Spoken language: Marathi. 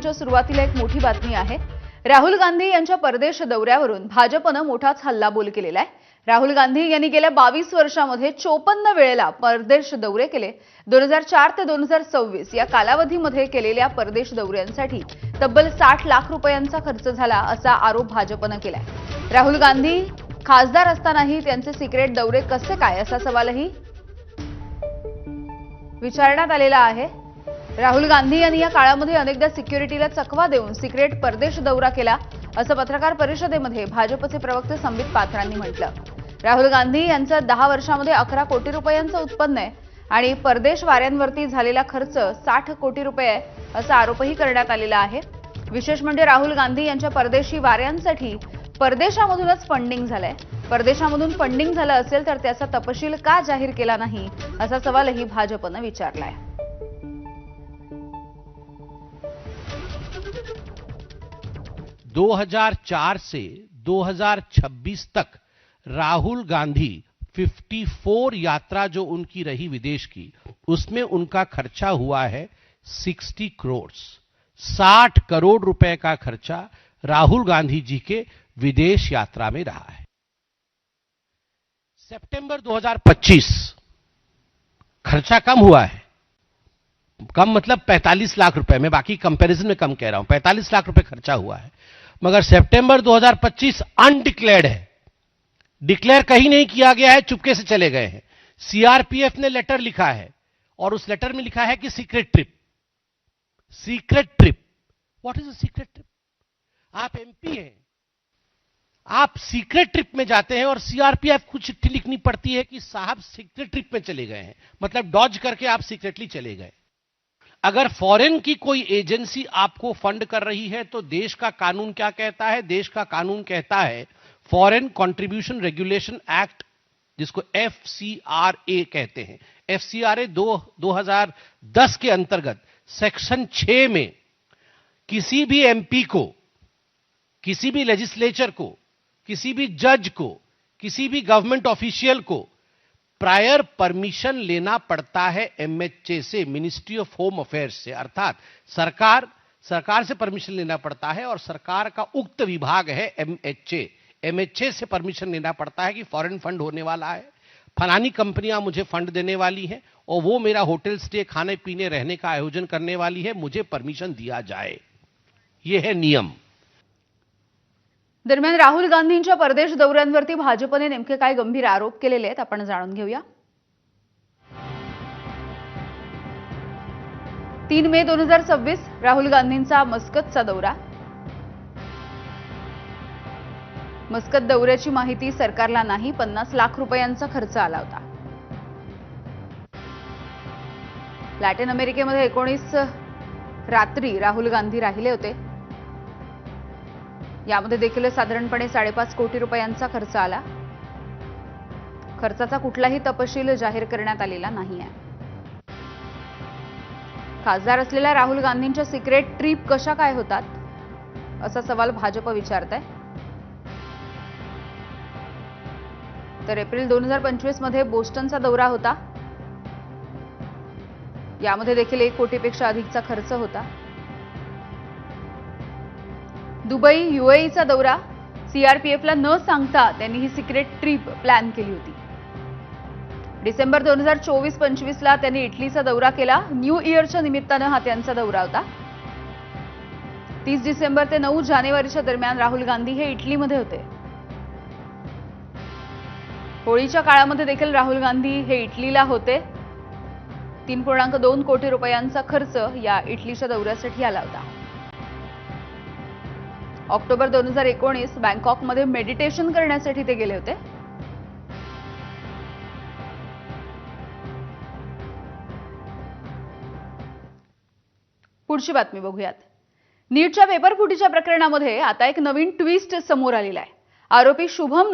बुलेटिनच्या सुरुवातीला एक मोठी बातमी आहे। राहुल गांधी यांच्या परदेश दौऱ्यावरून भाजपने मोठाच हल्लाबोल केलेला आहे। राहुल गांधी यांनी गेल्या 22 वर्षांमध्ये 54 वेळेला परदेश दौरे केले। 2004 ते 2026 या कालावधीमध्ये केलेल्या परदेश दौऱ्यांसाठी तब्बल 60 लाख रुपयांचा खर्च झाला असा आरोप भाजपने केलाय। राहुल गांधी खासदार असतानाही त्यांचे सिक्रेट दौरे कसे काय असा सवालही विचारण्यात आलेला आहे। राहुल गांधी यांनी या काळामध्ये अनेकदा सिक्युरिटीला चकवा देऊन सिक्रेट परदेश दौरा केला असं पत्रकार परिषदेमध्ये भाजपचे प्रवक्ते संबित पात्रांनी म्हटलं। राहुल गांधी यांचं 10 वर्षांमध्ये 11 कोटी रुपयांचं उत्पन्न आहे आणि परदेश वाऱ्यांवरती झालेला खर्च 60 कोटी रुपये आहे असा आरोपही करण्यात आलेला आहे। विशेष म्हणजे राहुल गांधी यांच्या परदेशी वाऱ्यांसाठी परदेशामधूनच फंडिंग झालंय। परदेशामधून फंडिंग झालं असेल तर त्याचा तपशील का जाहीर केला नाही असा सवालही भाजपने विचारलाय। – 2004 से 2026 तक राहुल गांधी 54 यात्रा जो उनकी रही विदेश की, उसमें उनका खर्चा हुआ है 60 करोड़। 60 करोड़ रुपए का खर्चा राहुल गांधी जी के विदेश यात्रा में रहा है। सितंबर 2025 खर्चा कम हुआ है, कम मतलब 45 लाख रुपए, मैं बाकी कंपैरिजन में कम कह रहा हूं, 45 लाख रुपए खर्चा हुआ है। मगर सितंबर 2025 अनडिक्लेयर्ड है, डिक्लेयर कहीं नहीं किया गया है, चुपके से चले गए हैं। सीआरपीएफ ने लेटर लिखा है और उस लेटर में लिखा है कि secret trip. Secret trip, what is a secret trip? आप एमपी हैं, आप सीक्रेट ट्रिप में जाते हैं और सीआरपीएफ को चिट्ठी लिखनी पड़ती है कि साहब सीक्रेट ट्रिप में चले गए हैं, मतलब डॉज करके आप सीक्रेटली चले गए। अगर फॉरेन की कोई एजेंसी आपको फंड कर रही है तो देश का कानून क्या कहता है? देश का कानून कहता है फॉरेन कंट्रीब्यूशन रेगुलेशन एक्ट, जिसको एफसीआरए कहते हैं। एफसीआरए 2010 के अंतर्गत सेक्शन 6 में किसी भी एमपी को, किसी भी लेजिस्लेचर को, किसी भी जज को, किसी भी गवर्नमेंट ऑफिशियल को प्रायर परमिशन लेना पड़ता है एमएचए से, मिनिस्ट्री ऑफ होम अफेयर्स से। अर्थात सरकार से परमिशन लेना पड़ता है और सरकार का उक्त विभाग है एमएचए। एमएचए से परमिशन लेना पड़ता है कि फॉरेन फंड होने वाला है, फलानी कंपनियां मुझे फंड देने वाली हैं और वो मेरा होटल स्टे, खाने पीने रहने का आयोजन करने वाली है, मुझे परमिशन दिया जाए। यह है नियम। दरम्यान राहुल गांधींच्या परदेश दौऱ्यांवरती भाजपने नेमके काय गंभीर आरोप केलेले आहेत आपण जाणून घेऊया। 3 मे 2026 राहुल गांधींचा मस्कतचा दौरा। मस्कत दौऱ्याची माहिती सरकारला नाही, 50 लाख रुपयांचा खर्च आला होता। लॅटिन अमेरिकेमध्ये 19 रात्री राहुल गांधी राहिले होते। यामध्ये देखील साधारणपणे 5.5 कोटी रुपयांचा खर्च आला। खर्चाचा कुठलाही तपशील जाहीर करण्यात आलेला नाहीये। खासदार असलेल्या राहुल गांधींच्या सिक्रेट ट्रिप कशा काय होतात असा सवाल भाजप विचारतंय। तर एप्रिल 2025 मध्ये बोस्टनचा दौरा होता, यामध्ये देखील 1 कोटीपेक्षा अधिकचा खर्च होता। दुबई यूएईचा दौरा, सीआरपीएफला न सांगता त्यांनी ही सिक्रेट ट्रिप प्लॅन केली होती। डिसेंबर 2024-25 ला त्यांनी इटलीचा दौरा केला। न्यू इयरच्या निमित्ताने हा त्यांचा दौरा होता। 30 डिसेंबर ते 9 जानेवारीच्या दरम्यान राहुल गांधी हे इटलीमध्ये होते। होळीच्या काळामध्ये देखील राहुल गांधी हे इटलीला होते। 3.2 कोटी रुपयांचा खर्च या इटलीच्या दौऱ्यासाठी आला होता। ऑक्टोबर 2019 बँकॉकमध्ये मेडिटेशन करण्यासाठी ते गेले होते। पुढची बातमी बघूयात। नीटच्या पेपर फुटीच्या प्रकरणामध्ये आता एक नवीन ट्विस्ट समोर आलेला आहे। आरोपी शुभम